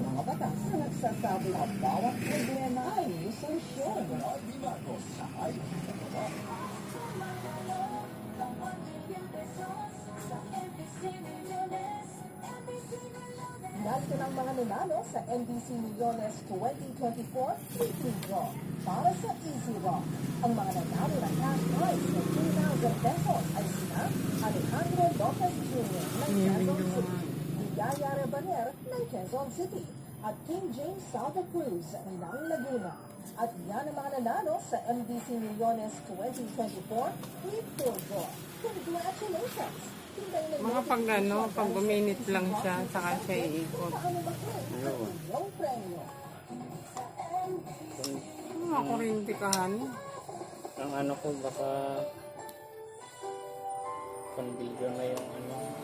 mga batas na nagsasabi na bawat problema ay may solusyon. Narito ng mga nanalo sa NBC Millones 2024 Weekly Draw para sa Easy Draw. Ang mga nanalo ng cash prize ng 2,000 pesos ay sina Alejandro Lopez Jr. ng Quezon City, Yaya Rebaner ng Quezon City, at King James Salva Cruz ng Laguna. At yan ang mga nanalo sa NBC Millones 2024 Week 4 Draw. Congratulations! Mga pag ano, pag buminit lang siya, saka siya iikot. Ako rin tikahan. Ang ano ko baka condition na yung ano